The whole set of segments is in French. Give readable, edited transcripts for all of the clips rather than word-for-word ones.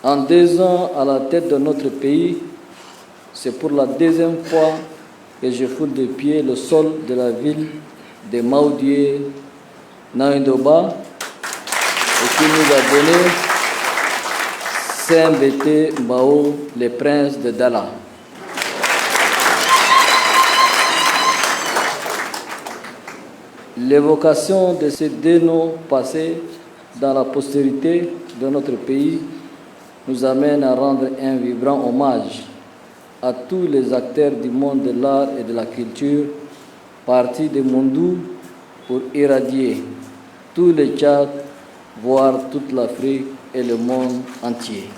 En 2 ans à la tête de notre pays, c'est pour la 2e fois que je foule de pied le sol de la ville de Maoudié, Naïndoba, et qui nous a donné Saint-Bété Mbao, le prince de Dala. L'évocation de ces 2 noms passés dans la postérité de notre pays nous amène à rendre un vibrant hommage à tous les acteurs du monde de l'art et de la culture partis de Mondou pour irradier tous les Tchad, voire toute l'Afrique et le monde entier.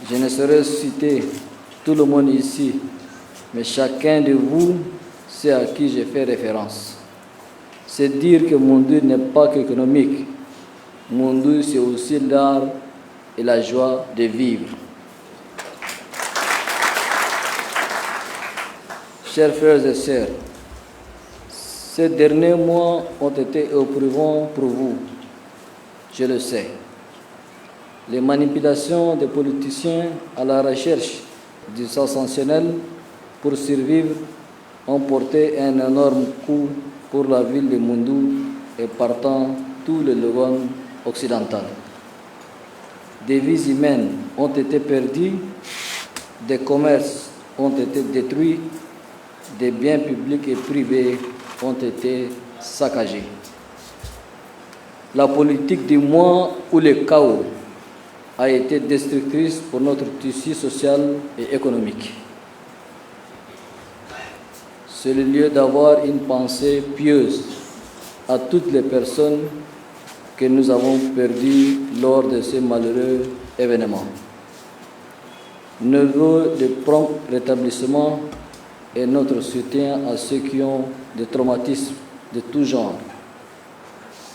Je ne saurais citer tout le monde ici, mais chacun de vous sait à qui je fais référence. C'est dire que Mondou n'est pas qu'économique. Mondou, c'est aussi l'art et la joie de vivre. Chers frères et sœurs, ces derniers mois ont été éprouvants pour vous, je le sais. Les manipulations des politiciens à la recherche du sensationnel pour survivre ont porté un énorme coup pour la ville de Mondou et partant tout le Levant occidental. Des vies humaines ont été perdues, des commerces ont été détruits, des biens publics et privés ont été saccagés. La politique du moi ou le chaos a été destructrice pour notre tissu social et économique. C'est le lieu d'avoir une pensée pieuse à toutes les personnes que nous avons perdues lors de ces malheureux événements. Nos vœux de prompt rétablissement et notre soutien à ceux qui ont des traumatismes de tout genre.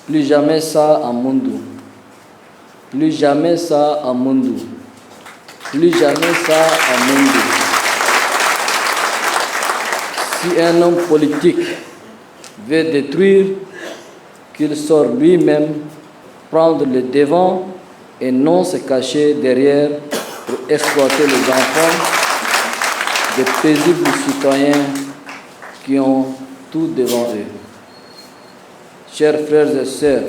Plus jamais ça à Mondou. Plus jamais ça à Mondou. Plus jamais ça à Mondou. Si un homme politique veut détruire, qu'il sort lui-même prendre le devant et non se cacher derrière pour exploiter les enfants des paisibles citoyens qui ont tout devant eux. Chers frères et sœurs,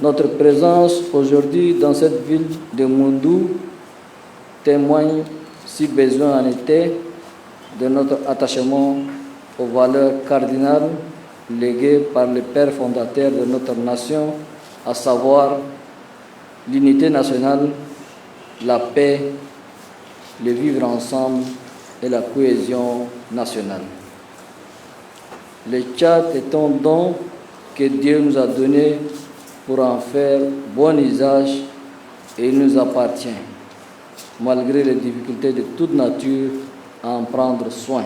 notre présence aujourd'hui dans cette ville de Mondou témoigne, si besoin en était, de notre attachement aux valeurs cardinales léguées par les pères fondateurs de notre nation, à savoir l'unité nationale, la paix, le vivre ensemble et la cohésion nationale. Le Tchad est un don que Dieu nous a donné pour en faire bon usage et il nous appartient, malgré les difficultés de toute nature, à en prendre soin.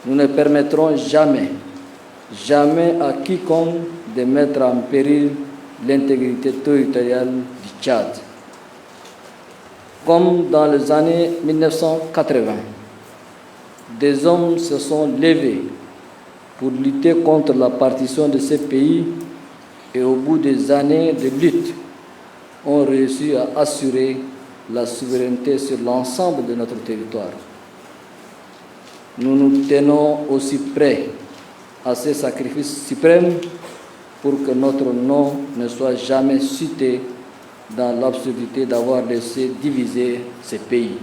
Nous ne permettrons jamais à quiconque de mettre en péril l'intégrité territoriale du Tchad. Comme dans les années 1980, des hommes se sont levés pour lutter contre la partition de ce pays et au bout des années de lutte, ont réussi à assurer la souveraineté sur l'ensemble de notre territoire. Nous nous tenons aussi prêts à ce sacrifice suprême pour que notre nom ne soit jamais cité dans l'absurdité d'avoir laissé diviser ce pays.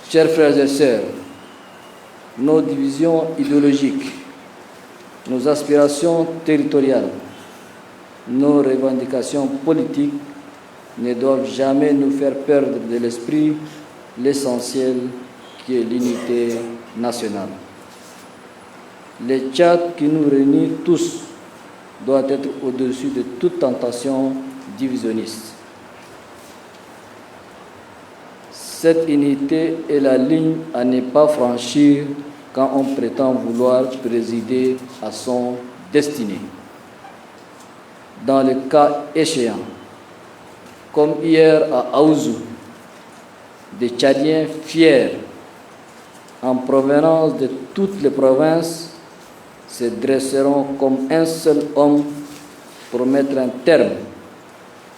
Chers frères et sœurs, nos divisions idéologiques, nos aspirations territoriales, nos revendications politiques ne doivent jamais nous faire perdre de l'esprit l'essentiel qui est l'unité nationale. Le Tchad qui nous réunit tous doit être au-dessus de toute tentation divisionniste. Cette unité est la ligne à ne pas franchir quand on prétend vouloir présider à son destinée. Dans le cas échéant, comme hier à Aouzou, des Tchadiens fiers en provenance de toutes les provinces se dresseront comme un seul homme pour mettre un terme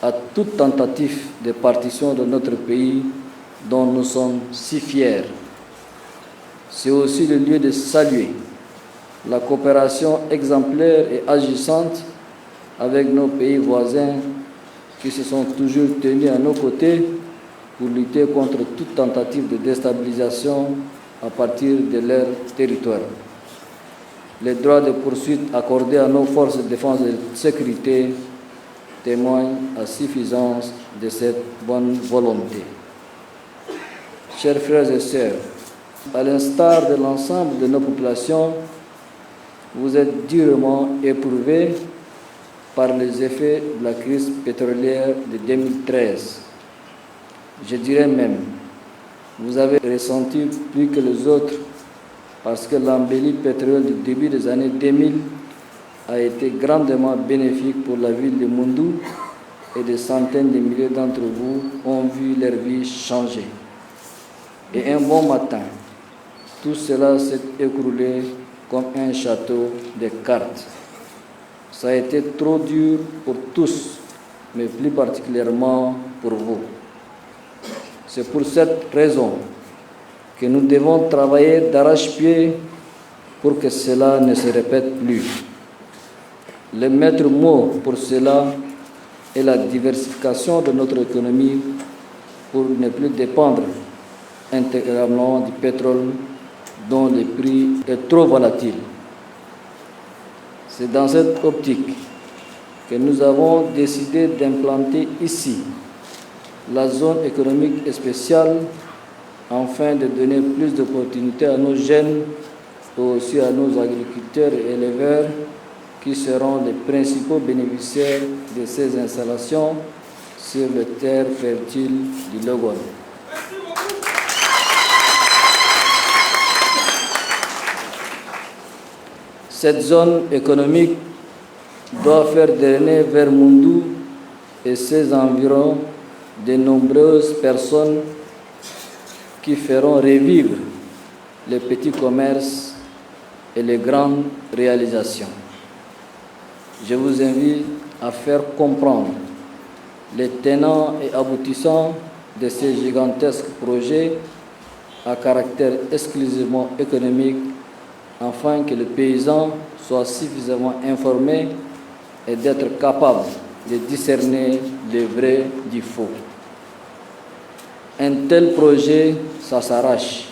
à toute tentative de partition de notre pays dont nous sommes si fiers. C'est aussi le lieu de saluer la coopération exemplaire et agissante avec nos pays voisins qui se sont toujours tenus à nos côtés pour lutter contre toute tentative de déstabilisation à partir de leur territoire. Les droits de poursuite accordés à nos forces de défense et de sécurité témoignent à suffisance de cette bonne volonté. Chers frères et sœurs, à l'instar de l'ensemble de nos populations, vous êtes durement éprouvés par les effets de la crise pétrolière de 2013. Je dirais même, vous avez ressenti plus que les autres parce que l'embellie pétrole du début des années 2000 a été grandement bénéfique pour la ville de Moundou et des centaines de milliers d'entre vous ont vu leur vie changer. Et un bon matin, tout cela s'est écroulé comme un château de cartes. Ça a été trop dur pour tous, mais plus particulièrement pour vous. C'est pour cette raison que nous devons travailler d'arrache-pied pour que cela ne se répète plus. Le maître mot pour cela est la diversification de notre économie pour ne plus dépendre intégralement du pétrole dont le prix est trop volatile. C'est dans cette optique que nous avons décidé d'implanter ici la zone économique spéciale afin de donner plus d'opportunités à nos jeunes et aussi à nos agriculteurs et éleveurs qui seront les principaux bénéficiaires de ces installations sur les terres fertiles du Logone. Cette zone économique doit faire drainer vers Moundou et ses environs de nombreuses personnes qui feront revivre les petits commerces et les grandes réalisations. Je vous invite à faire comprendre les tenants et aboutissants de ces gigantesques projets à caractère exclusivement économique afin que le paysan soit suffisamment informé et d'être capable de discerner le vrai du faux. Un tel projet, ça s'arrache.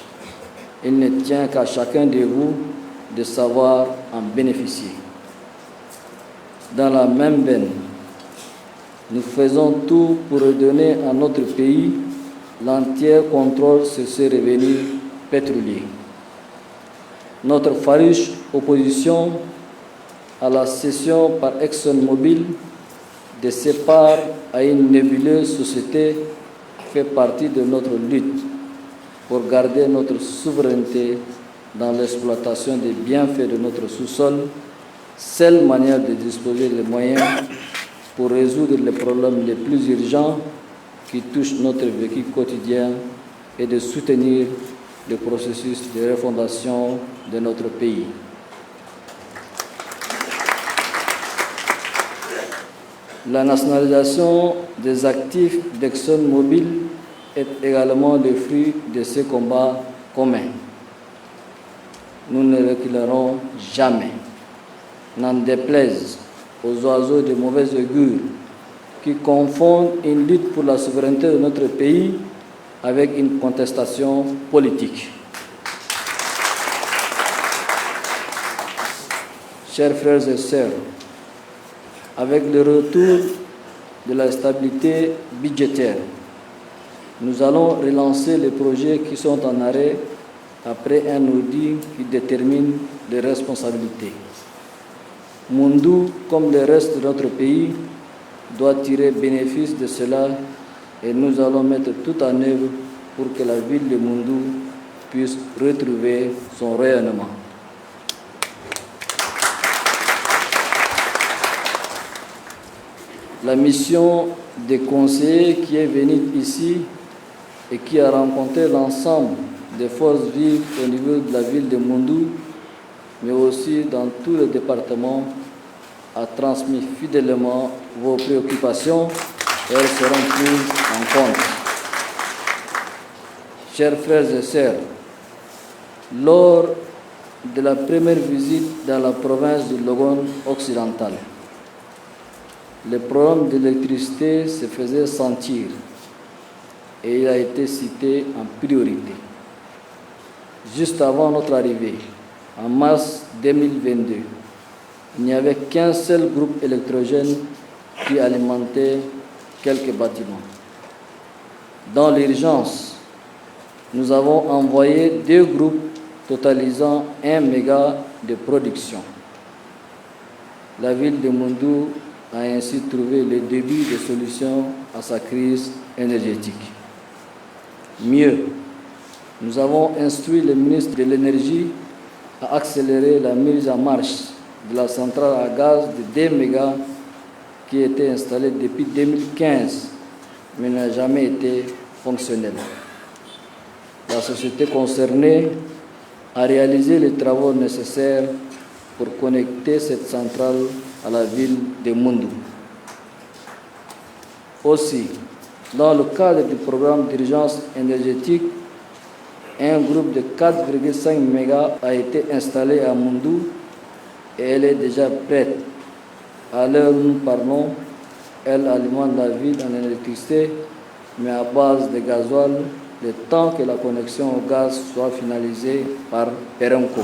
Il ne tient qu'à chacun de vous de savoir en bénéficier. Dans la même veine, nous faisons tout pour redonner à notre pays l'entier contrôle sur ses revenus pétroliers. Notre farouche opposition à la cession par ExxonMobil de ses parts à une nébuleuse société fait partie de notre lutte pour garder notre souveraineté dans l'exploitation des bienfaits de notre sous-sol, seule manière de disposer des moyens pour résoudre les problèmes les plus urgents qui touchent notre vécu quotidien et de soutenir le processus de refondation de notre pays. La nationalisation des actifs d'ExxonMobil est également le fruit de ces combats communs. Nous ne reculerons jamais, n'en déplaise aux oiseaux de mauvais augure qui confondent une lutte pour la souveraineté de notre pays avec une contestation politique. Chers frères et sœurs, avec le retour de la stabilité budgétaire, nous allons relancer les projets qui sont en arrêt après un audit qui détermine les responsabilités. Moundou, comme le reste de notre pays, doit tirer bénéfice de cela et nous allons mettre tout en œuvre pour que la ville de Moundou puisse retrouver son rayonnement. La mission des conseillers qui est venue ici et qui a rencontré l'ensemble des forces vives au niveau de la ville de Moundou mais aussi dans tous les départements, a transmis fidèlement vos préoccupations et elles seront prises en compte. Chers frères et sœurs, lors de la première visite dans la province du Logone occidental, le problème d'électricité se faisait sentir et il a été cité en priorité. Juste avant notre arrivée, en mars 2022, il n'y avait qu'un seul groupe électrogène qui alimentait quelques bâtiments. Dans l'urgence, nous avons envoyé 2 groupes totalisant 1 méga de production. La ville de Moundou a ainsi trouvé le début de solution à sa crise énergétique. Mieux, nous avons instruit le ministre de l'Énergie à accélérer la mise en marche de la centrale à gaz de 2 mégas qui était installée depuis 2015 mais n'a jamais été fonctionnelle. La société concernée a réalisé les travaux nécessaires pour connecter cette centrale à la ville de Moundou. Aussi, dans le cadre du programme d'urgence énergétique, un groupe de 4,5 mégas a été installé à Moundou et elle est déjà prête. À l'heure où nous parlons, elle alimente la ville en électricité, mais à base de gasoil, le temps que la connexion au gaz soit finalisée par Perenco.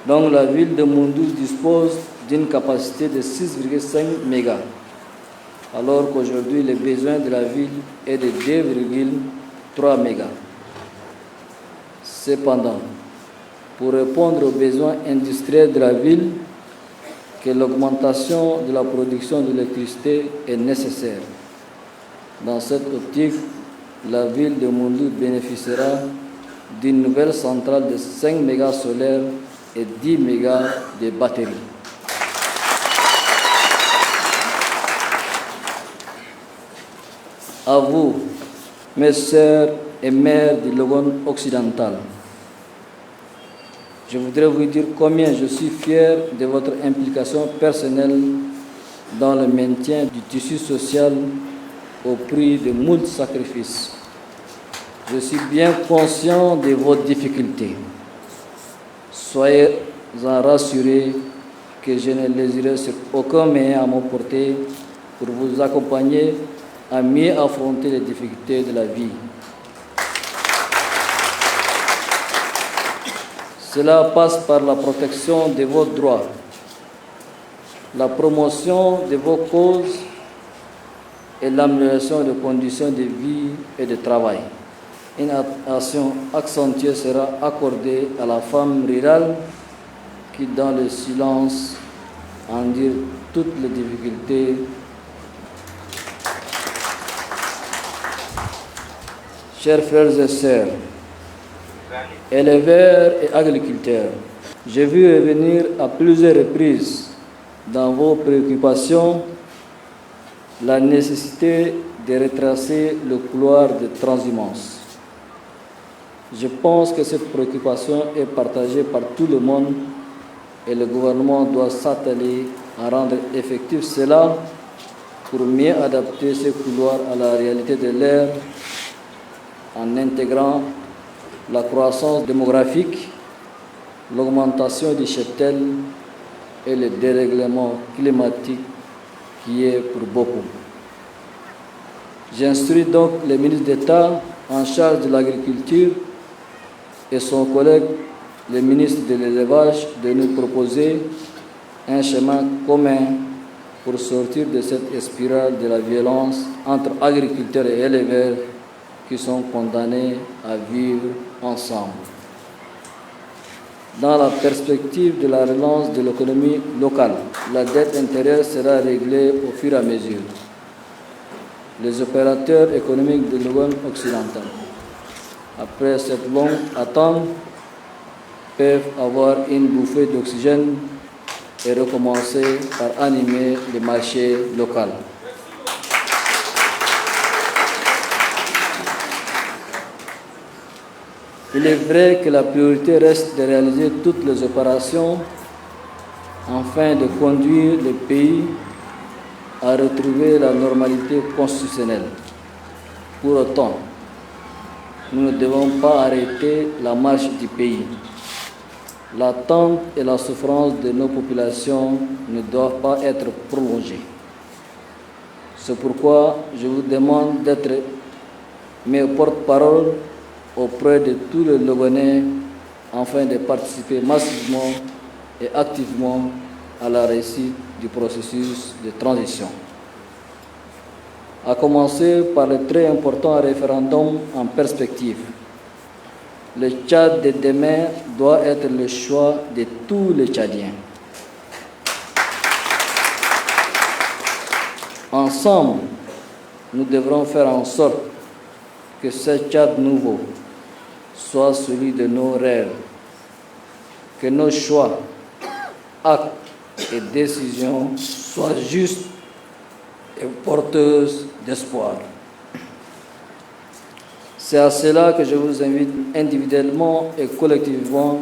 Donc la ville de Moundou dispose d'une capacité de 6,5 mégas, alors qu'aujourd'hui le besoin de la ville est de 2,3 mégas. Cependant, pour répondre aux besoins industriels de la ville, que l'augmentation de la production d'électricité est nécessaire. Dans cette optique, la ville de Moundou bénéficiera d'une nouvelle centrale de 5 mégas solaires et 10 mégas de batteries. À vous, mes sœurs et mères du Logone occidental, je voudrais vous dire combien je suis fier de votre implication personnelle dans le maintien du tissu social au prix de moult sacrifices. Je suis bien conscient de vos difficultés. Soyez-en rassurés que je ne léserai sur aucun moyen à mon portée pour vous accompagner à mieux affronter les difficultés de la vie. Cela passe par la protection de vos droits, la promotion de vos causes et l'amélioration des conditions de vie et de travail. Une attention accentuée sera accordée à la femme rurale qui, dans le silence, endure toutes les difficultés. Chers frères et sœurs, éleveurs et agriculteurs, j'ai vu revenir à plusieurs reprises dans vos préoccupations la nécessité de retracer le couloir de transhumance. Je pense que cette préoccupation est partagée par tout le monde et le gouvernement doit s'atteler à rendre effectif cela pour mieux adapter ce couloir à la réalité de l'ère en intégrant la croissance démographique, l'augmentation du cheptel et le dérèglement climatique qui est pour beaucoup. J'instruis donc le ministre d'État en charge de l'agriculture et son collègue, le ministre de l'Élevage, de nous proposer un chemin commun pour sortir de cette spirale de la violence entre agriculteurs et éleveurs qui sont condamnés à vivre ensemble. Dans la perspective de la relance de l'économie locale, la dette intérieure sera réglée au fur et à mesure. Les opérateurs économiques de Logone occidental, après cette longue attente, peuvent avoir une bouffée d'oxygène et recommencer par animer le marché local. Il est vrai que la priorité reste de réaliser toutes les opérations afin de conduire le pays à retrouver la normalité constitutionnelle. Pour autant, nous ne devons pas arrêter la marche du pays. L'attente et la souffrance de nos populations ne doivent pas être prolongées. C'est pourquoi je vous demande d'être mes porte-parole auprès de tous les Logonnais afin de participer massivement et activement à la réussite du processus de transition. À commencer par le très important référendum en perspective. Le Tchad de demain doit être le choix de tous les Tchadiens. Ensemble, nous devrons faire en sorte que ce Tchad nouveau soit celui de nos rêves, que nos choix, actes et décisions soient justes et porteuses d'espoir. C'est à cela que je vous invite individuellement et collectivement,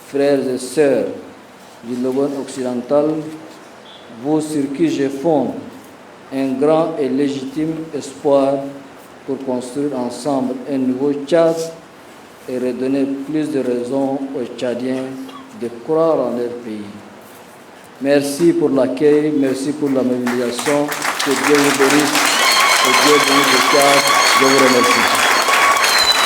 frères et sœurs du Logone occidental, vous sur qui je fonde un grand et légitime espoir pour construire ensemble un nouveau Tchad et redonner plus de raisons aux Tchadiens de croire en leur pays. Merci pour l'accueil, merci pour la mobilisation. Que Dieu vous bénisse et Dieu bénisse le Tchad. Je vous remercie.